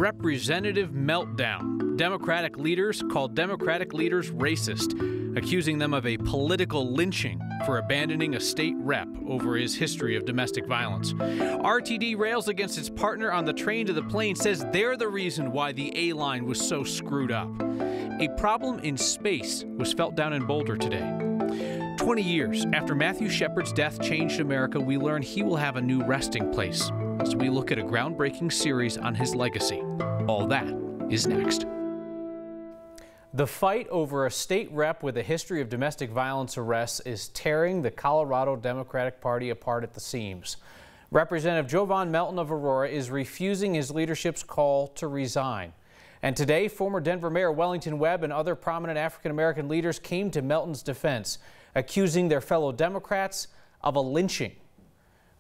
representative meltdown. Democratic leaders called Democratic leaders racist, accusing them of a political lynching for abandoning a state rep over his history of domestic violence. RTD rails against its partner on the train to the plane, says they're the reason why the A-line was so screwed up. A problem in space was felt down in Boulder today. 20 years after Matthew Shepard's death changed America, we learn he will have a new resting place as we look at a groundbreaking series on his legacy. All that is next. The fight over a state rep with a history of domestic violence arrests is tearing the Colorado Democratic Party apart at the seams. Representative Jovan Melton of Aurora is refusing his leadership's call to resign. And today, former Denver Mayor Wellington Webb and other prominent African-American leaders came to Melton's defense, accusing their fellow Democrats of a lynching.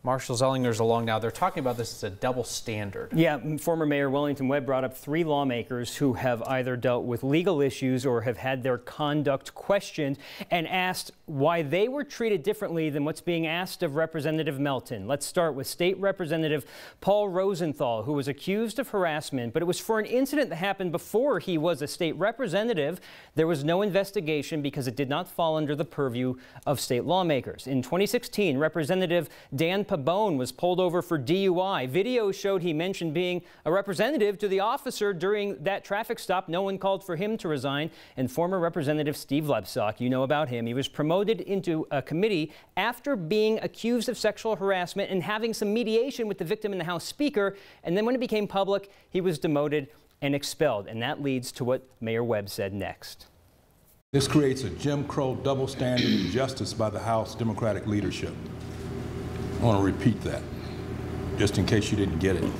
Marshall Zellinger's along now. They're talking about this as a double standard. Yeah, former Mayor Wellington Webb brought up 3 lawmakers who have either dealt with legal issues or have had their conduct questioned, and asked why they were treated differently than what's being asked of Representative Melton. Let's start with State Representative Paul Rosenthal, who was accused of harassment, but it was for an incident that happened before he was a state representative. There was no investigation because it did not fall under the purview of state lawmakers. In 2016, Representative Dan Pabon was pulled over for DUI. Video showed he mentioned being a representative to the officer during that traffic stop. No one called for him to resign. And former Representative Steve Lebsock, you know about him, he was promoted into a committee after being accused of sexual harassment and having some mediation with the victim and the House Speaker. And then when it became public, he was demoted and expelled. And that leads to what Mayor Webb said next. This creates a Jim Crow double standard of justice by the House Democratic leadership. I want to repeat that, just in case you didn't get it. It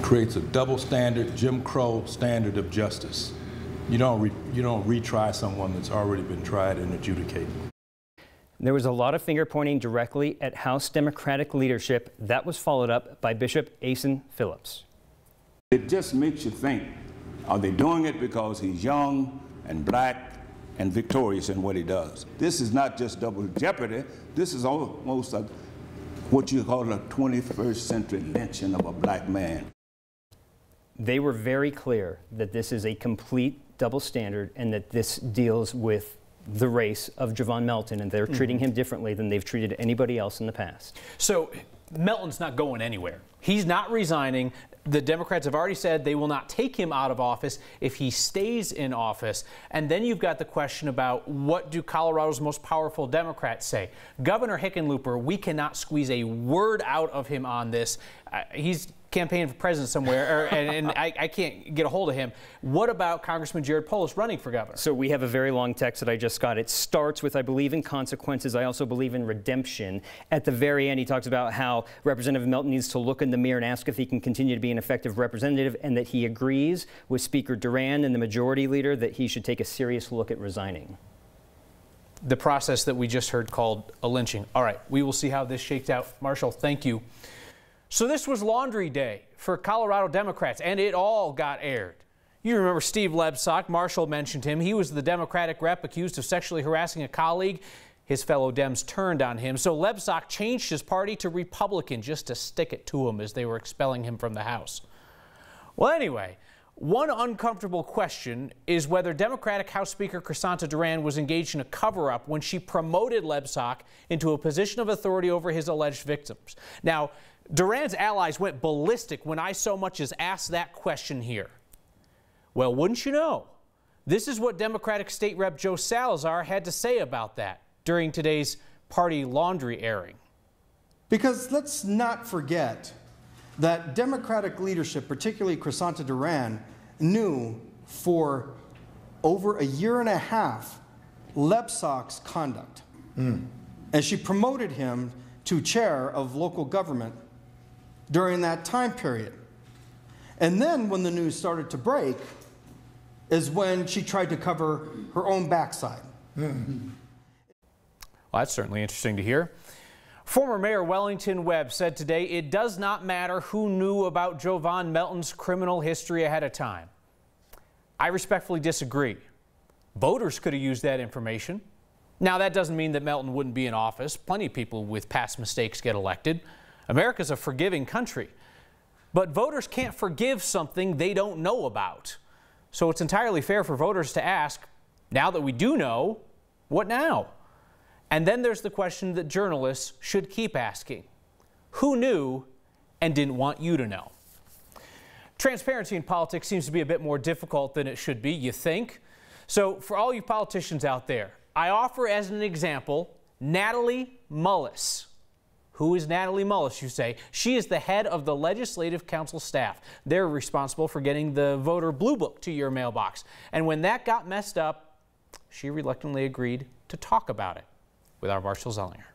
creates a double standard, Jim Crow standard of justice. You don't retry someone that's already been tried and adjudicated. There was a lot of finger pointing directly at House Democratic leadership. That was followed up by Bishop Asen Phillips. It just makes you think, are they doing it because he's young and black and victorious in what he does? This is not just double jeopardy. This is almost like what you call a 21st century lynching of a black man. They were very clear that this is a complete double standard and that this deals with the race of Jovan Melton, and they're treating him differently than they've treated anybody else in the past. So Melton's not going anywhere. He's not resigning. The Democrats have already said they will not take him out of office if he stays in office. And then you've got the question about, what do Colorado's most powerful Democrats say? Governor Hickenlooper, we cannot squeeze a word out of him on this. He's campaigning for president somewhere, and I can't get a hold of him. What about Congressman Jared Polis running for governor? So we have a very long text that I just got. It starts with, I believe in consequences. I also believe in redemption. At the very end, he talks about how Representative Melton needs to look in the mirror and ask if he can continue to be an effective representative, and that he agrees with Speaker Duran and the majority leader that he should take a serious look at resigning. The process that we just heard called a lynching. All right, we will see how this shakes out. Marshall, thank you. So this was Laundry Day for Colorado Democrats, and it all got aired. You remember Steve Lebsock. Marshall mentioned him. He was the Democratic rep accused of sexually harassing a colleague. His fellow Dems turned on him. So Lebsock changed his party to Republican just to stick it to him as they were expelling him from the House. Well, anyway, one uncomfortable question is whether Democratic House Speaker Crisanta Duran was engaged in a cover-up when she promoted Lebsock into a position of authority over his alleged victims. Now, Duran's allies went ballistic when I so much as asked that question here. Well, wouldn't you know? This is what Democratic State Rep Joe Salazar had to say about that during today's party laundry airing. Because let's not forget that Democratic leadership, particularly Crisanta Duran, knew for over a year and a half Lebsock's conduct. And she promoted him to chair of local government during that time period. And then when the news started to break is when she tried to cover her own backside. Well, that's certainly interesting to hear. Former Mayor Wellington Webb said today it does not matter who knew about Jovan Melton's criminal history ahead of time. I respectfully disagree. Voters could have used that information. Now, that doesn't mean that Melton wouldn't be in office. Plenty of people with past mistakes get elected. America's a forgiving country. But voters can't forgive something they don't know about. So it's entirely fair for voters to ask, now that we do know, what now? And then there's the question that journalists should keep asking. Who knew and didn't want you to know? Transparency in politics seems to be a bit more difficult than it should be, you think? So for all you politicians out there, I offer as an example Natalie Mullis. Who is Natalie Mullis, you say? She is the head of the Legislative Council staff. They're responsible for getting the voter blue book to your mailbox. And when that got messed up, she reluctantly agreed to talk about it with our Marshall Zellinger.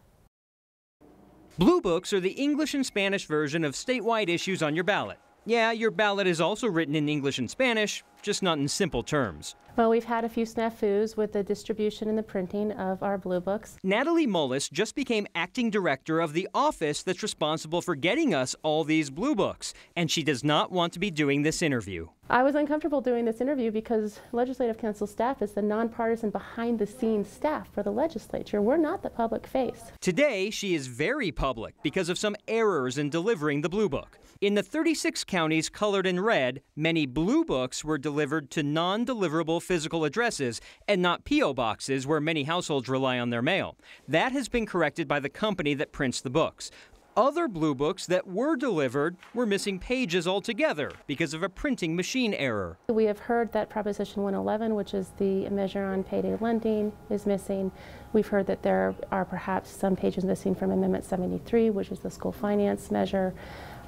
Blue books are the English and Spanish version of statewide issues on your ballot. Yeah, your ballot is also written in English and Spanish, just not in simple terms. Well, we've had a few snafus with the distribution and the printing of our blue books. Natalie Mullis just became acting director of the office that's responsible for getting us all these blue books, and she does not want to be doing this interview. I was uncomfortable doing this interview because Legislative Council staff is the nonpartisan behind-the-scenes staff for the legislature. We're not the public face. Today, she is very public because of some errors in delivering the blue book. In the 36 counties colored in red, many blue books were delivered to non-deliverable physical addresses and not P.O. boxes where many households rely on their mail. That has been corrected by the company that prints the books. Other blue books that were delivered were missing pages altogether because of a printing machine error. We have heard that Proposition 111, which is the measure on payday lending, is missing. We've heard that there are perhaps some pages missing from Amendment 73, which is the school finance measure,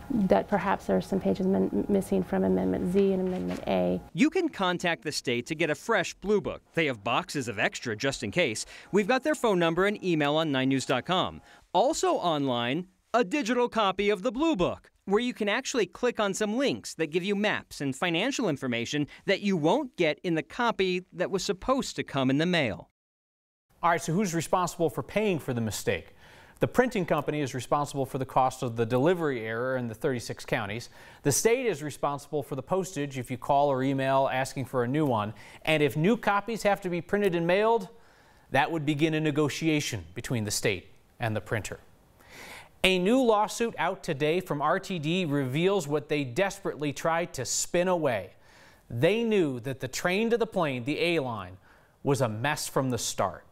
that perhaps there are some pages missing from Amendment Z and Amendment A. You can contact the state to get a fresh blue book. They have boxes of extra just in case. We've got their phone number and email on 9news.com. Also online, a digital copy of the blue book, where you can actually click on some links that give you maps and financial information that you won't get in the copy that was supposed to come in the mail. All right, so who's responsible for paying for the mistake? The printing company is responsible for the cost of the delivery error in the 36 counties. The state is responsible for the postage if you call or email asking for a new one. And if new copies have to be printed and mailed, that would begin a negotiation between the state and the printer. A new lawsuit out today from RTD reveals what they desperately tried to spin away. They knew that the train to the plane, the A-line, was a mess from the start.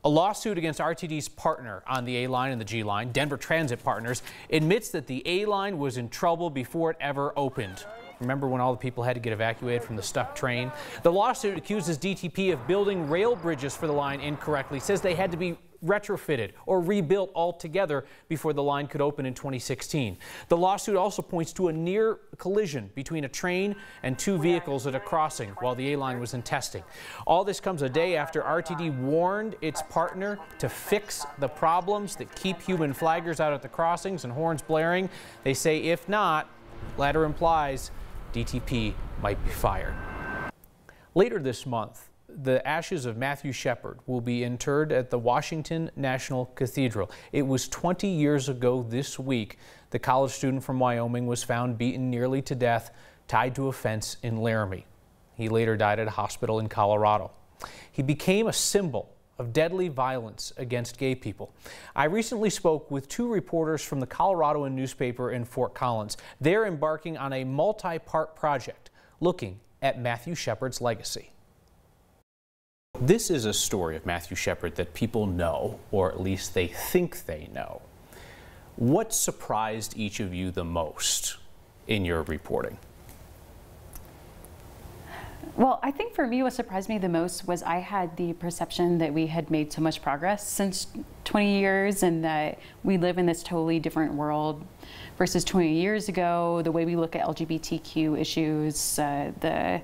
A lawsuit against RTD's partner on the A-line and the G-line, Denver Transit Partners, admits that the A-line was in trouble before it ever opened. Remember when all the people had to get evacuated from the stuck train? The lawsuit accuses DTP of building rail bridges for the line incorrectly, says they had to be retrofitted or rebuilt altogether before the line could open in 2016. The lawsuit also points to a near collision between a train and two vehicles at a crossing while the A-line was in testing. All this comes a day after RTD warned its partner to fix the problems that keep human flaggers out at the crossings and horns blaring. They say if not, letter implies DTP might be fired. Later this month, the ashes of Matthew Shepard will be interred at the Washington National Cathedral. It was 20 years ago this week the college student from Wyoming was found beaten nearly to death, tied to a fence in Laramie. He later died at a hospital in Colorado. He became a symbol of deadly violence against gay people. I recently spoke with two reporters from the Coloradoan newspaper in Fort Collins. They're embarking on a multi-part project looking at Matthew Shepard's legacy. This is a story of Matthew Shepard that people know, or at least they think they know. What surprised each of you the most in your reporting? Well, I think for me what surprised me the most was I had the perception that we had made so much progress since 20 years and that we live in this totally different world versus 20 years ago, the way we look at LGBTQ issues, the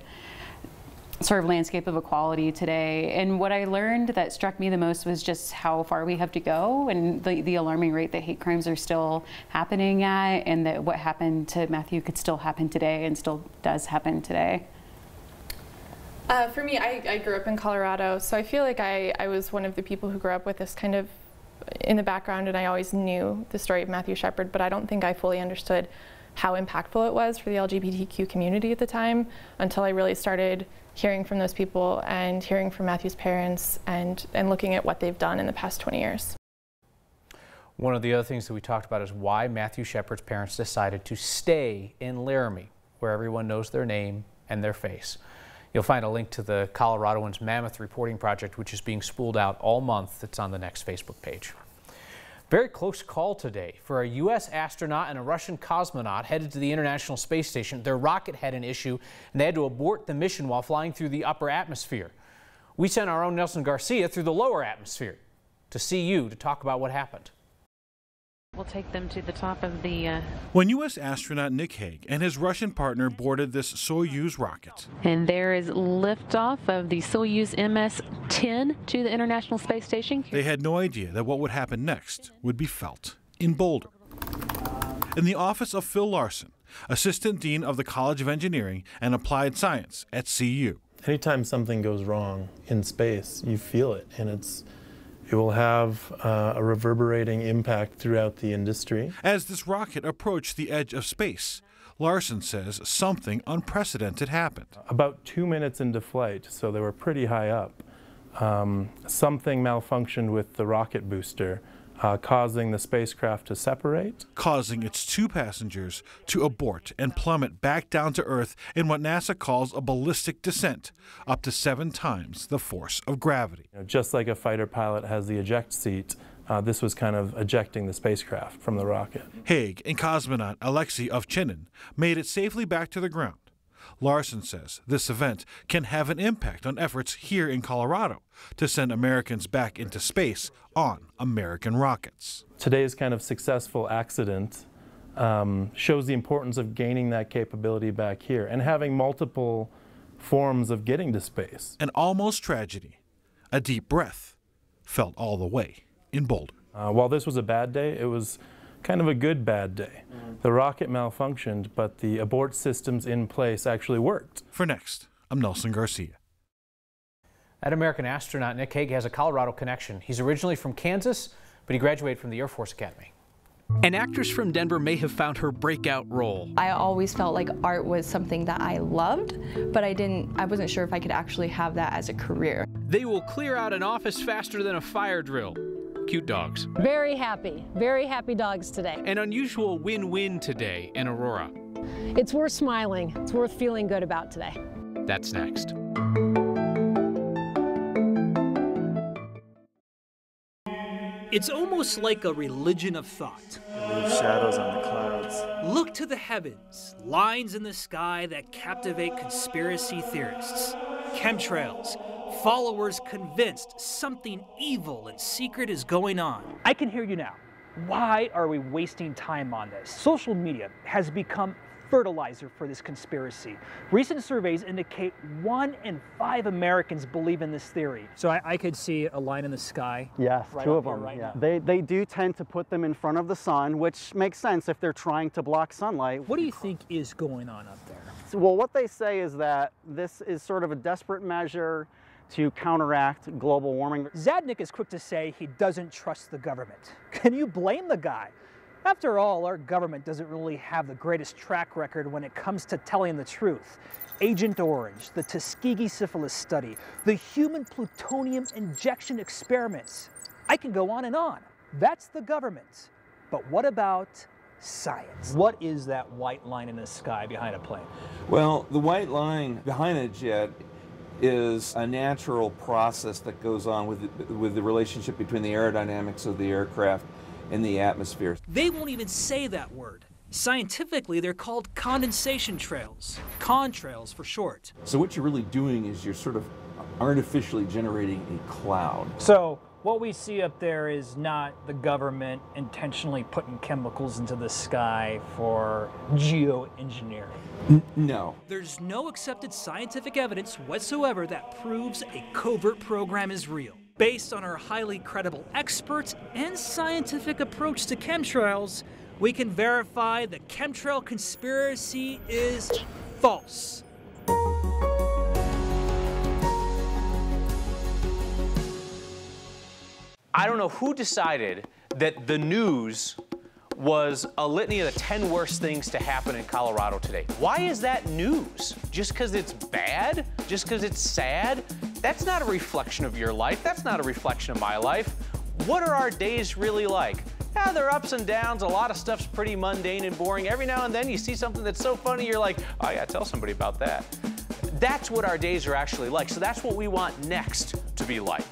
sort of landscape of equality today. And what I learned that struck me the most was just how far we have to go and the alarming rate that hate crimes are still happening at, and that what happened to Matthew could still happen today and still does happen today. For me, I grew up in Colorado, so I feel like I was one of the people who grew up with this kind of in the background, and I always knew the story of Matthew Shepard, but I don't think I fully understood how impactful it was for the LGBTQ community at the time until I really started hearing from those people and hearing from Matthew's parents and looking at what they've done in the past 20 years. One of the other things that we talked about is why Matthew Shepard's parents decided to stay in Laramie, where everyone knows their name and their face. You'll find a link to the Coloradoans' Mammoth Reporting Project, which is being spooled out all month. It's on the next Facebook page. Very close call today for a U.S. astronaut and a Russian cosmonaut headed to the International Space Station. Their rocket had an issue, and they had to abort the mission while flying through the upper atmosphere. We sent our own Nelson Garcia through the lower atmosphere to see you to talk about what happened. We'll take them to the top of the... When U.S. astronaut Nick Hague and his Russian partner boarded this Soyuz rocket. And there is liftoff of the Soyuz MS-10 to the International Space Station. They had no idea that what would happen next would be felt in Boulder. In the office of Phil Larson, Assistant Dean of the College of Engineering and Applied Science at CU. Anytime something goes wrong in space, you feel it, and it will have a reverberating impact throughout the industry. As this rocket approached the edge of space, Larson says something unprecedented happened. About 2 minutes into flight, so they were pretty high up, something malfunctioned with the rocket booster, causing the spacecraft to separate. Causing its 2 passengers to abort and plummet back down to Earth in what NASA calls a ballistic descent, up to 7 times the force of gravity. Just like a fighter pilot has the eject seat, this was kind of ejecting the spacecraft from the rocket. Hague and cosmonaut Alexei Ovchinin made it safely back to the ground. Larson says this event can have an impact on efforts here in Colorado to send Americans back into space on American rockets. Today's kind of successful accident shows the importance of gaining that capability back here and having multiple forms of getting to space. An almost tragedy, a deep breath, felt all the way in Boulder. While this was a bad day, it was kind of a good bad day. The rocket malfunctioned, but the abort systems in place actually worked. For Next, I'm Nelson Garcia. That American astronaut Nick Hague has a Colorado connection. He's originally from Kansas, but he graduated from the Air Force Academy. An actress from Denver may have found her breakout role. I always felt like art was something that I loved, but I wasn't sure if I could actually have that as a career. They will clear out an office faster than a fire drill. Cute dogs. Very happy dogs today. An unusual win-win today in Aurora. It's worth smiling. It's worth feeling good about today. That's next. It's almost like a religion of thought. Leave shadows on the clouds. Look to the heavens, lines in the sky that captivate conspiracy theorists. Chemtrails, followers convinced something evil and secret is going on. I can hear you now. Why are we wasting time on this? Social media has become fertilizer for this conspiracy. Recent surveys indicate 1 in 5 Americans believe in this theory. So I could see a line in the sky. Yes, right 2 of them. Right now. They do tend to put them in front of the sun, which makes sense if they're trying to block sunlight. What do you think is going on up there? Well, what they say is that this is sort of a desperate measure to counteract global warming. Zadnik is quick to say he doesn't trust the government. Can you blame the guy? After all, our government doesn't really have the greatest track record when it comes to telling the truth. Agent Orange, the Tuskegee syphilis study, the human plutonium injection experiments. I can go on and on. That's the government. But what about science? What is that white line in the sky behind a plane? Well, the white line behind a jet is a natural process that goes on with the relationship between the aerodynamics of the aircraft and the atmosphere. They won't even say that word. Scientifically, they're called condensation trails. Contrails for short. So what you're really doing is you're sort of artificially generating a cloud. So what we see up there is not the government intentionally putting chemicals into the sky for geoengineering. No. There's no accepted scientific evidence whatsoever that proves a covert program is real. Based on our highly credible experts and scientific approach to chemtrails, we can verify the chemtrail conspiracy is false. I don't know who decided that the news was a litany of the 10 worst things to happen in Colorado today. Why is that news? Just because it's bad? Just because it's sad? That's not a reflection of your life. That's not a reflection of my life. What are our days really like? Yeah, there are ups and downs. A lot of stuff's pretty mundane and boring. Every now and then you see something that's so funny, you're like, oh, I gotta tell somebody about that. That's what our days are actually like. So that's what we want next to be like.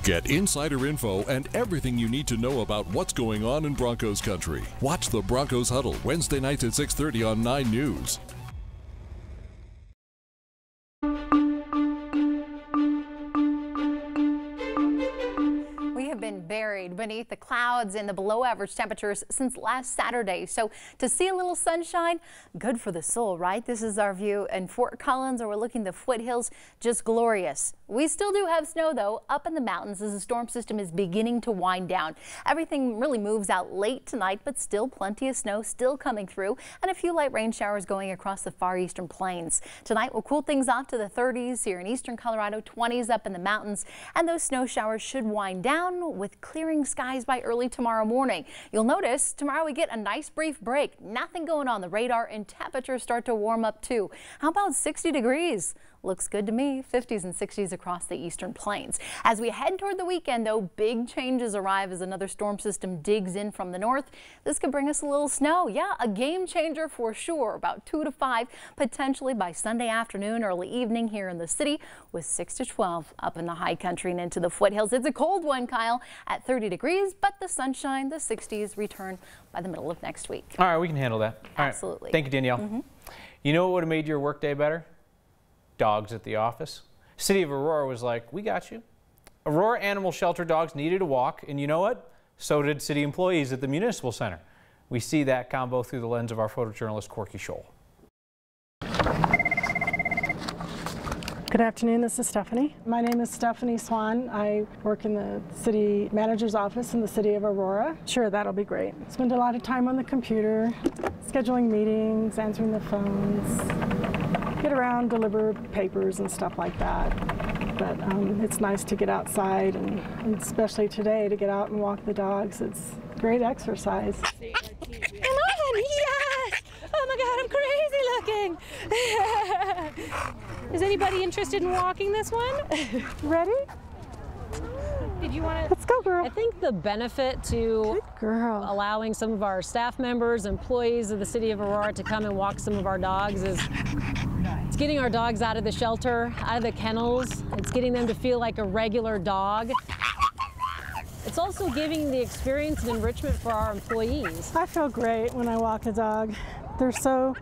Get insider info and everything you need to know about what's going on in Broncos country. Watch the Broncos Huddle Wednesday nights at 6:30 on 9 News. Buried beneath the clouds and the below average temperatures since last Saturday. So to see a little sunshine, good for the soul, right? This is our view in Fort Collins, overlooking the foothills, just glorious. We still do have snow though up in the mountains as the storm system is beginning to wind down. Everything really moves out late tonight, but still plenty of snow still coming through and a few light rain showers going across the far eastern plains. Tonight will cool things off to the 30s here in eastern Colorado, 20s up in the mountains, and those snow showers should wind down with clearing skies by early tomorrow morning. You'll notice tomorrow we get a nice brief break. Nothing going on the radar and temperatures start to warm up too. How about 60 degrees? Looks good to me. 50s and 60s across the eastern plains. As we head toward the weekend, though, big changes arrive as another storm system digs in from the north. This could bring us a little snow. Yeah, a game changer for sure. About 2 to 5, potentially by Sunday afternoon, early evening here in the city, with 6 to 12 up in the high country and into the foothills. It's a cold one, Kyle, at 30 degrees, but the sunshine, the 60s return by the middle of next week. All right, we can handle that. All Absolutely. Right. Thank you, Danielle. You know what would have made your workday better? Dogs at the office. City of Aurora was like, we got you. Aurora Animal Shelter dogs needed a walk, and you know what? So did city employees at the Municipal Center. We see that combo through the lens of our photojournalist, Corky Scholl. Good afternoon, this is Stephanie. My name is Stephanie Swan. I work in the city manager's office in the city of Aurora. Sure, that'll be great. Spend a lot of time on the computer, scheduling meetings, answering the phones, get around, deliver papers and stuff like that. But it's nice to get outside, and especially today to get out and walk the dogs. It's great exercise. Come on, yes! Oh my God, I'm crazy looking. Is anybody interested in walking this one? Ready? Did you want to? Let's go, girl. I think the benefit to allowing some of our staff members, employees of the city of Aurora to come and walk some of our dogs is it's getting our dogs out of the shelter, out of the kennels. It's getting them to feel like a regular dog. It's also giving the experience and enrichment for our employees. I feel great when I walk a dog. They're so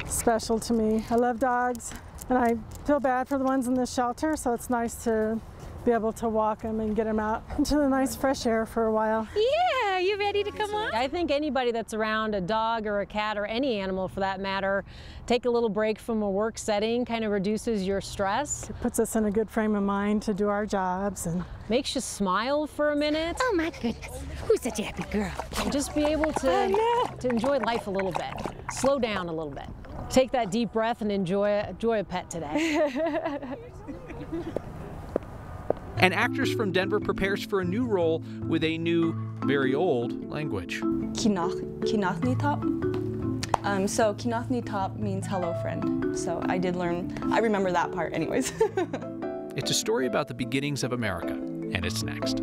special to me. I love dogs, and I feel bad for the ones in the shelter, so it's nice to be able to walk them and get them out into the nice fresh air for a while. Yeah, you ready to come on? I think anybody that's around a dog or a cat or any animal for that matter, take a little break from a work setting, kind of reduces your stress. It puts us in a good frame of mind to do our jobs and makes you smile for a minute. Oh my goodness, who's such a happy girl? And just be able to enjoy life a little bit, slow down a little bit. Take that deep breath and enjoy a pet today. An actress from Denver prepares for a new role with a new, very old language. Kinaatnitop. So Kinaatnitop means hello friend. So I did learn, I remember that part anyways. It's a story about the beginnings of America, and it's next.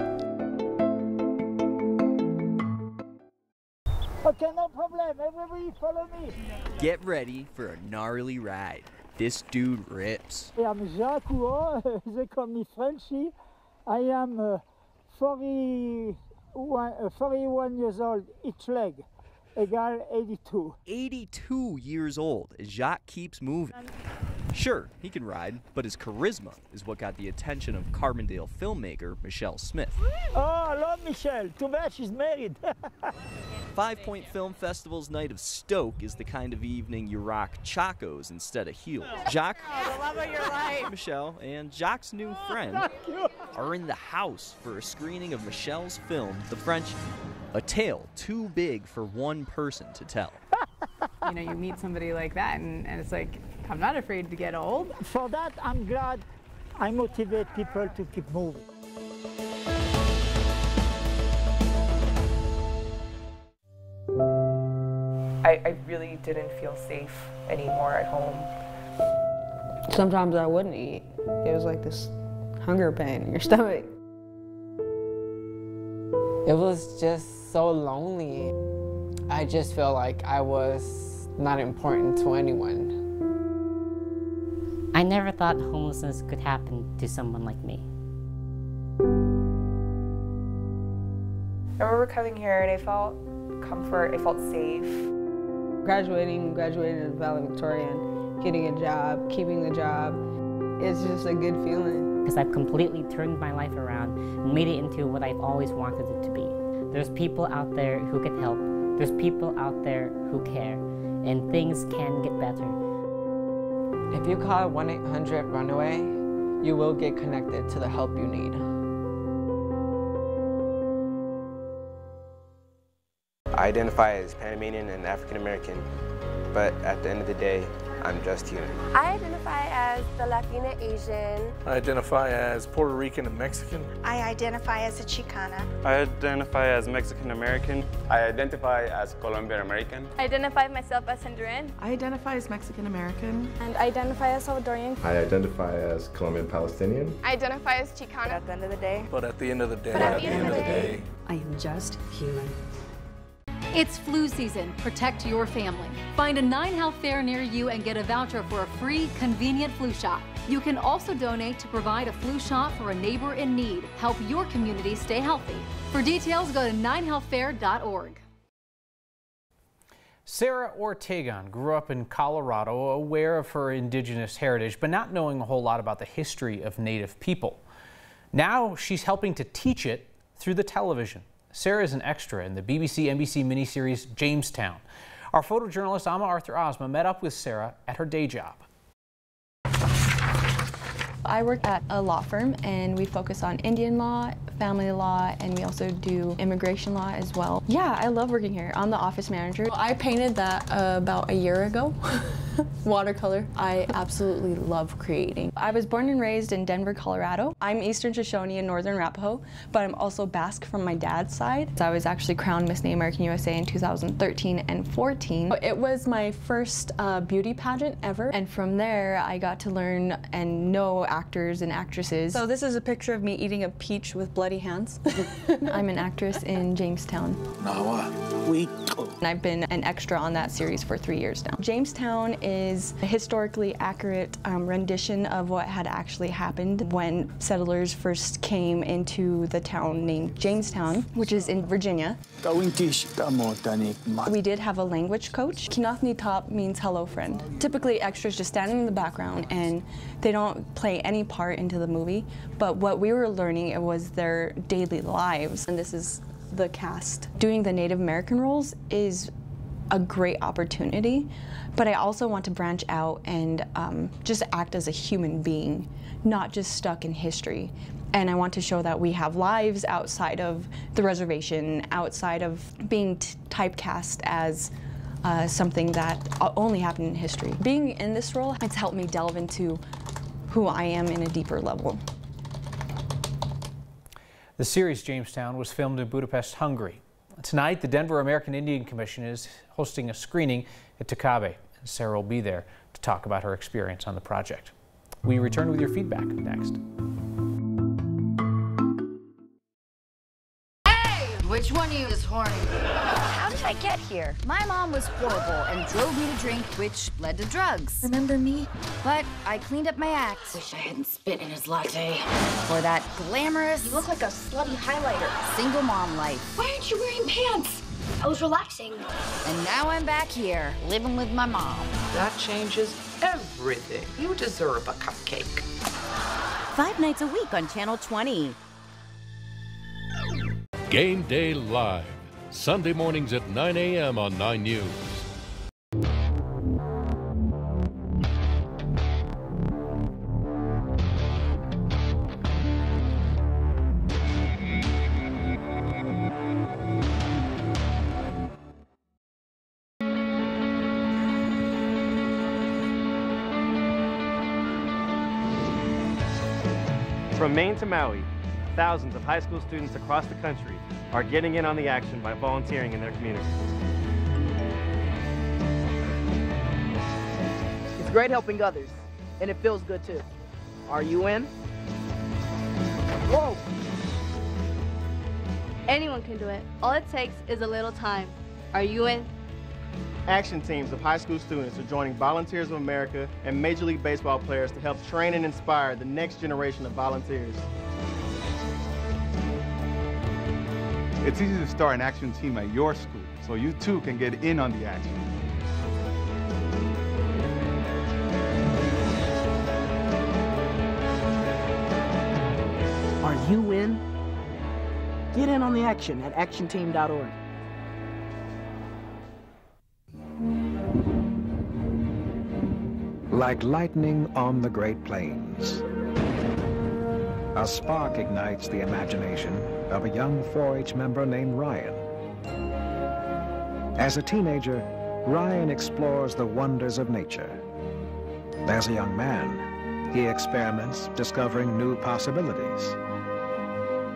Okay, no problem. Everybody follow me. Get ready for a gnarly ride. This dude rips. I'm Jacques Huot. They call me Frenchy. I am 41 years old, each leg, egal 82. 82 years old as Jacques keeps moving. Sure, he can ride, but his charisma is what got the attention of Carbondale filmmaker Michelle Smith. Oh, I love Michelle. Too bad she's married. 5 Point Film Festival's Night of Stoke is the kind of evening you rock chacos instead of heels. Jacques, the love of your life. Michelle, and Jacques' new friend are in the house for a screening of Michelle's film, The Frenchie, a tale too big for one person to tell. You know, you meet somebody like that, and it's like, I'm not afraid to get old. For that, I'm glad I motivate people to keep moving. I really didn't feel safe anymore at home. Sometimes I wouldn't eat. It was like this hunger pain in your stomach. It was just so lonely. I just felt like I was not important to anyone. I never thought homelessness could happen to someone like me. I remember coming here and I felt comfort, I felt safe. Graduating as valedictorian, getting a job, keeping the job, it's just a good feeling. Because I've completely turned my life around and made it into what I've always wanted it to be. There's people out there who can help. There's people out there who care. And things can get better. If you call 1-800-RUNAWAY, you will get connected to the help you need. I identify as Panamanian and African American, but at the end of the day, I'm just human. I identify as the Latina Asian. I identify as Puerto Rican and Mexican. I identify as a Chicana. I identify as Mexican American. I identify as Colombian American. I identify myself as Honduran. I identify as Mexican American. And I identify as Salvadorian. I identify as Colombian Palestinian. I identify as Chicana. At the end of the day. But at the end of the day. I am just human. It's flu season. Protect your family. Find a 9 Health fair near you and get a voucher for a free, convenient flu shot. You can also donate to provide a flu shot for a neighbor in need. Help your community stay healthy. For details, go to 9healthfair.org. Sarah Ortegon grew up in Colorado, aware of her indigenous heritage, but not knowing a whole lot about the history of Native people. Now she's helping to teach it through the television. Sarah is an extra in the BBC-NBC miniseries Jamestown. Our photojournalist Ama Arthur Ozma met up with Sarah at her day job. I work at a law firm and we focus on Indian law, family law, and we also do immigration law as well. Yeah, I love working here. I'm the office manager. I painted that about a year ago. Watercolor. I absolutely love creating. I was born and raised in Denver, Colorado. I'm Eastern Shoshone and Northern Arapaho, but I'm also Basque from my dad's side. I was actually crowned Miss American USA in 2013 and 14. It was my first beauty pageant ever, and from there I got to learn and know actors and actresses. So this is a picture of me eating a peach with bloody hands. I'm an actress in Jamestown. And I've been an extra on that series for 3 years now. Jamestown is a historically accurate rendition of what had actually happened when settlers first came into the town named Jamestown, which is in Virginia. We did have a language coach. Kinathni Top means hello friend. Typically extras just stand in the background and they don't play any part into the movie, but what we were learning, it was their daily lives, and this is the cast. Doing the Native American roles is a great opportunity, but I also want to branch out and just act as a human being, not just stuck in history. And I want to show that we have lives outside of the reservation, outside of being typecast as something that only happened in history. Being in this role, it's helped me delve into who I am in a deeper level. The series Jamestown was filmed in Budapest, Hungary. Tonight, the Denver American Indian Commission is hosting a screening at Takabe. Sarah will be there to talk about her experience on the project. We return with your feedback next. Which one of you is horny? How did I get here? My mom was horrible and drove me to drink, which led to drugs. Remember me? But I cleaned up my act. Wish I hadn't spit in his latte. For that glamorous... You look like a slutty highlighter. Single mom life. Why aren't you wearing pants? I was relaxing. And now I'm back here, living with my mom. That changes everything. You deserve a cupcake. 5 nights a week on Channel 20. Game Day Live, Sunday mornings at 9 a.m. on 9 News. From Maine to Maui, thousands of high school students across the country are getting in on the action by volunteering in their communities. It's great helping others, and it feels good too. Are you in? Whoa! Anyone can do it. All it takes is a little time. Are you in? Action teams of high school students are joining Volunteers of America and Major League Baseball players to help train and inspire the next generation of volunteers. It's easy to start an action team at your school, so you too can get in on the action. Are you in? Get in on the action at actionteam.org. Like lightning on the Great Plains, a spark ignites the imagination of a young 4-H member named Ryan. As a teenager, Ryan explores the wonders of nature. As a young man, he experiments, discovering new possibilities.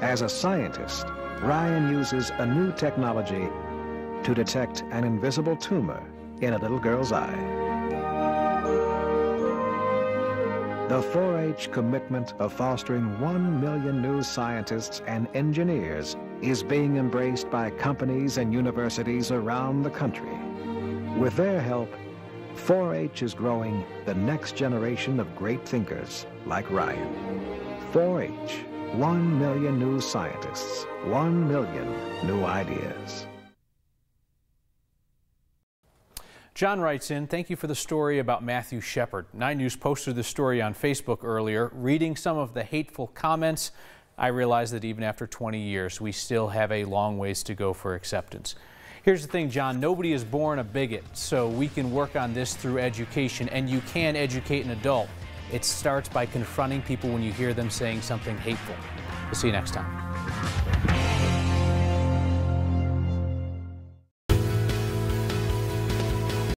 As a scientist, Ryan uses a new technology to detect an invisible tumor in a little girl's eye. The 4-H commitment of fostering 1 million new scientists and engineers is being embraced by companies and universities around the country. With their help, 4-H is growing the next generation of great thinkers like Ryan. 4-H, 1 million new scientists, 1 million new ideas. John writes in, thank you for the story about Matthew Shepard. 9 News posted this story on Facebook earlier. Reading some of the hateful comments, I realized that even after 20 years, we still have a long ways to go for acceptance. Here's the thing, John, nobody is born a bigot, so we can work on this through education, and you can educate an adult. It starts by confronting people when you hear them saying something hateful. We'll see you next time.